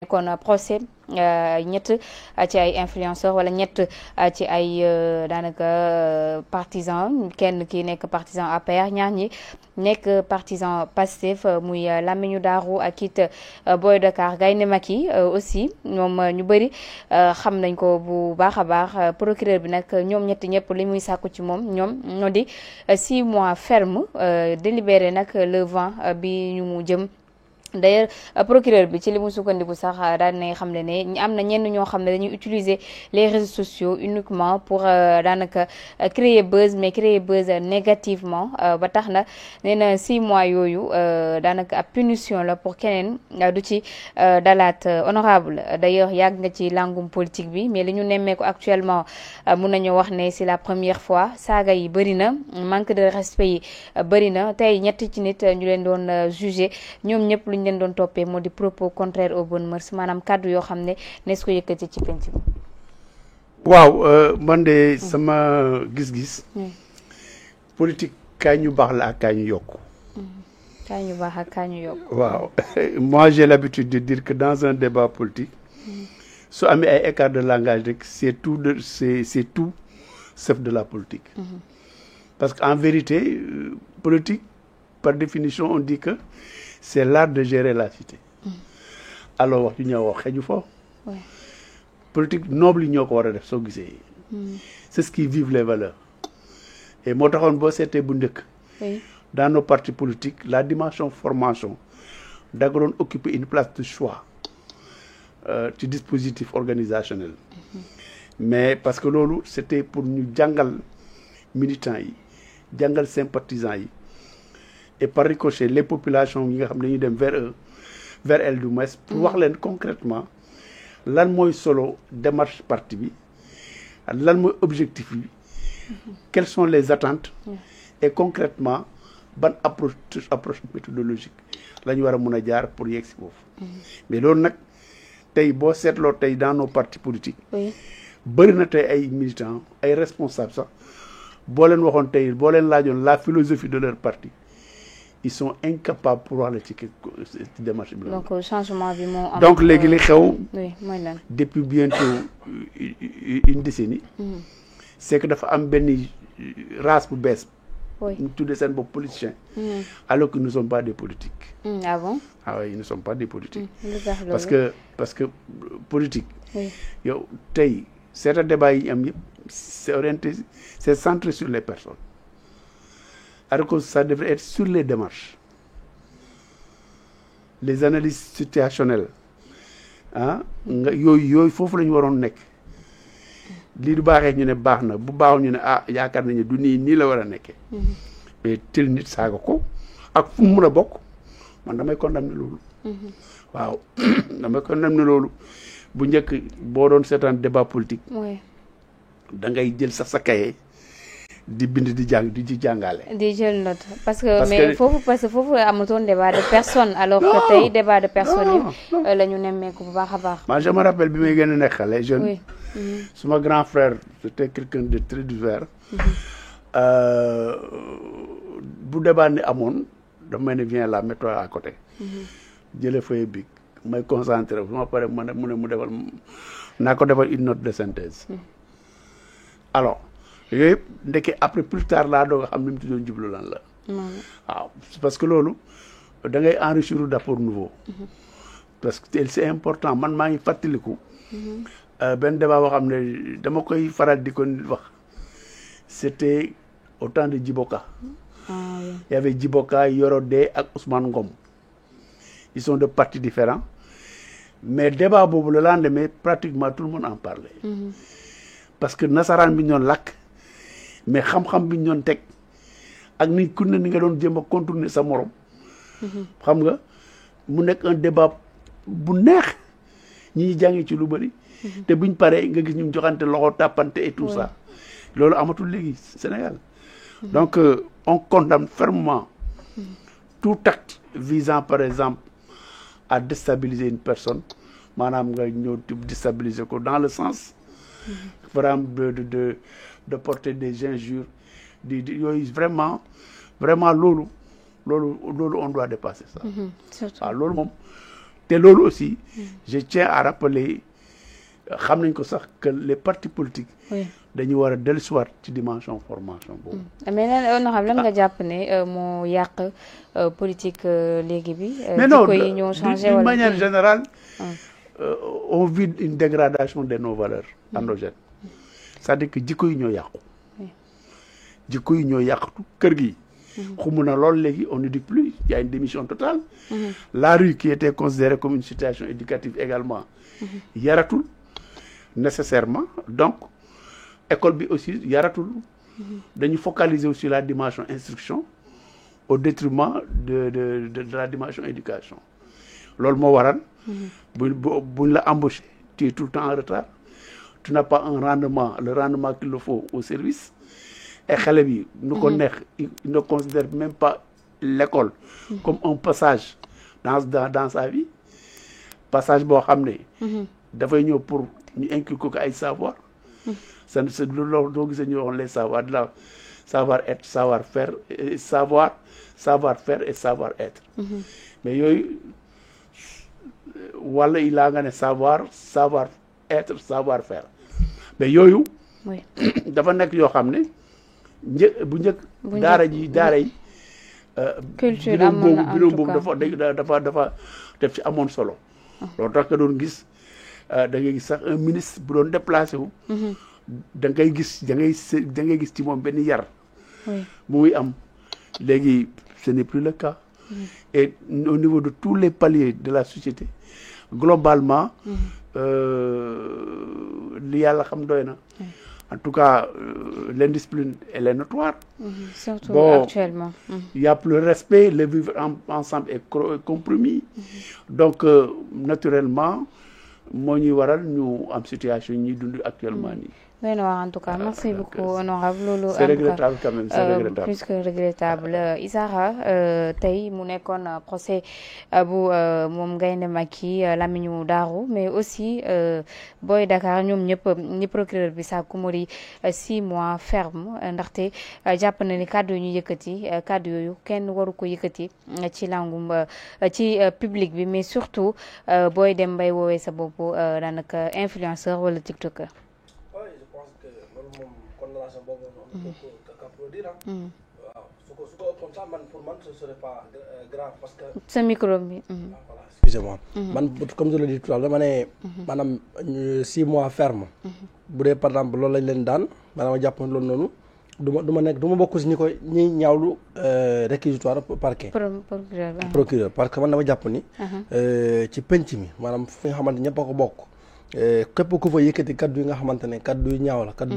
kon procès ñett ci ay influenceurs wala ñett ci ay daanaka partisan kenn ki nekk partisan APR ñaar ñi nekk partisan Pastef muy Lamine Darou ak it Boy Dakar Gaynde Macky aussi moom ñu bëri xam nañ ko bu baax a baax procureur bi nag ñoom ñetti ñëpp li muy sàkku ci moom ñoom ñoo di 6 mois ferme délibéré nag le 20 bi ñu mu jëm. D'ailleurs procureur bi ci li mu sukkandiku sax daal na xam ne am na ñenn ñoo xam ne dañuy utiliser les réseaux sociaux uniquement pour daanaka créer buzz mais créer buzz négativement ba tax na nee na 6 mois yooyu daanaka ab punition la pour keneen du ci dalaat honorable d'ailleurs yàgg nga ci langum politique bi mais li ñu nemmeeku actuellement mun nañu wax ne c'est la première fois saaga yi bëri na manque de respect yi bëri na tey ñetti ci nit ñu leen doon jugé ñoom ñëpp luñ leen doon toppee moo di propos contraire aux bonnes mœurs maanaam kàddu yoo xam ne nees ko yëkkati ci penc bi. waaw man de sama gis-gis. politique kaay ñu baax la ak kaay ñu yokk. kaay ñu baax ak kaay ñu yokk. waaw moi j'ai l'habitude de dire que dans un débat politique. su amee ay écart de langage rek c'est tout sauf de la politique. parce qu'en vérité politique par définition on dit que c'est l'art de gérer la cité. alors wax ju ñëw wax xeju foofu. politique noble yi ñoo ko war a def soo gisee. c'est ce qui vive les valeurs. et moo taxoon boo seetee bu njëkk. dans nos partis politiques la dimension formation da nga doon occuper une place de choix ci dispositif organisationnel. mais parce que loolu c'était pour ñu jàngal militants yi jàngal sympathisants yi. et par ricochet les populations yi nga xam ne dañuy dem vers elles du moins pour wax leen concrètement lan mooy solo démarche parti bi lan mooy objectif bi quelles sont les attentes et concrètement ban approche méthodologique la ñu war a mën a jaar pour yegg si foofu. mais loolu nag tey boo seetloo tey dans nos partis politiques bëri na tey ay militants ay responsables sax boo leen waxoon tey boo leen laajoon la philosophie de leur parti ils sont incapables pour wax la ci démarche bi. donc changement bi moo am. donc léegi li xew. oui mooy lan. depuis bientôt une décennie. c'est que dafa am benn race bu bees. ñu tuddee seen bopp politicien. alors que nous ne sommes pas des politiques. ah bon. ah oui nous ne sommes pas des politiques. parce que politique. yow tey c'est un débat yi am yëpp c'est orienté c'est centré sur les personnes. alors que ça devrait être sur les démarches les analyses situationnelles nga yooyu foofu la ñu waroon nekk lii du baaxee ñu ne baax na bu baaxul ñu ne yaakaar nañu du nii la war a nekkee. mais tel nit saaga ko ak fu mu mun a bokk man damay condamner loolu. waaw damay condamner loolu bu njëkk boo doon seetaan débat politique. da ngay jël sa kaye di bind di jàng di ci jàngale. di jël note parce que foofu amutoon débat de personne. alors que tey débat de personne yi la ñu nemmeeku bu baax a baax. man je me rappelle bi may gën a nekk xale jeune. suma grand frère c'était quelqu'un de très divers. bu débat ni amoon dafa may ne viens là mets-toi à côté. jëlee feuille bi may concentré bu ma paree mu defal naa ko defal une note de synthèse. alors. yooyu ndeke après plus tard laa doog a xam ni mu tuddoon jublu lan la. waaw parce que loolu da ngay enrichir d'apport nouveau. parce que c'est important man maa ngi fàttaliku. benn débat boo xam ne dama koy faral di ko wax c'était au temps de Djiboka. Il y avait Djiboka Yorodé ak Ousmane Ngom. ils sont de partis différents mais débat boobu le lendemain pratiquement tout le monde en parlait. parce que nasaraan bi ñu doon lakk. mais xam-xam bi ñu doon teg ak ni ku ne ni nga doon jéem a contourner sa morom. xam nga mu nekk un débat bu neex ñi jàngi ci lu bari. te buñ paree nga gis ñu joxante loxo tàppante et tout ça. loolu amatul léegi Sénégal. donc on condamne fermement tout acte visant par exemple à déstabiliser une personne maanaam nga ñëw déstabiliser ko dans le sens. par exemple de porter des injures yooyu vraiment loolu on doit dépasser ça. waaw loolu moom te loolu aussi je tiens à rappeler xam nañ ko sax que les partis politiques dañu war a dellusiwaat ci dimension formation boobu. mais honorable lan nga jàpp ne moo yàq politique léegi bi. mais non jikko yi ñoo changé d'une wala manière générale on vit une dégradation de nos valeurs endogènes. c'est-à-dire que jikko yi ñoo yàqu. jikko yi ñoo yàqu kër gi. xumu na lool léegi on ne dit plus il y a une démission totale. La rue qui était considérée comme une situation éducative également. yaratul nécessairement donc école bi aussi yaratul. dañu focaliser aussi la dimension instruction au détriment de la dimension éducation. loolu moo waral. buñ la embauché tu es tout le temps en retard. tu n'as pas un rendement le rendement qu'il le faut au service. et xale bi nu ko neex il ne considère même pas l'école comme un passage dans sa vie. passage boo xam ne. dafay ñëw pour ñu inculquer ko ay savoir. c'est loolu doo gisee ñu waxoon les savoirs de la savoir-être savoir-faire savoir-faire et savoir-être. mais yooyu wala il a nga ne savoir-être savoir-faire mais yooyu. dafa nekk yoo xam ne bu njëkk. daara yi. culture amoon na en tout cas dafa def ci amoon solo. loolu tax nga doon gis da ngay gis sax un ministre bu doon déplacé wu. da ngay gis ci moom benn yar. bu muy am léegi ce n'est plus le cas. et au niveau de tous les paliers de la société globalement. li yàlla xam doy na. en tout cas l'indiscipline elle est notoire. surtout actuellement. Il y a plus de respect, le vivre ensemble est compromis. Donc naturellement moo ñuy waral ñu am situation ñuy dund actuellement nii. oui en tout cas merci beaucoup honorable loolu. c'est regrettable quand même c'est regrettable. plus que regrettable Isara tey mu nekkoon procès bu moom Gaynde Macky Lamine Darou mais aussi Boy Dakar ñoom ñëpp ñi procureur bi sàkku mu di 6 mois ferme ndaxte jàpp na ni kàddu yu ñu yëkkati kàddu yooyu kenn waru ko yëkkati ci langum ci public bi mais surtout booy dem bay woowee sa bopp daanaka influenceur wala tiktoker. waaw su ko ëppoon sax man pour man ce serait pas grave parce que. sa micro bi. voilà excusez-moi. man comme je l'ai dit tout à l'heure dama ne. maanaam 6 mois ferme. bu dee par exemple loolu lañ leen daan maanaam jàpp loolu noonu du ma bokk si ñi ñaawlu réquisitoire parquet. procureur parce que man dama jàpp ni. ci penc mi maanaam fi nga xamante ñëpp a ko bokk. képp ku fa yëkkati kaddu yi nga xamante ne kaddu yu ñaaw la kaddu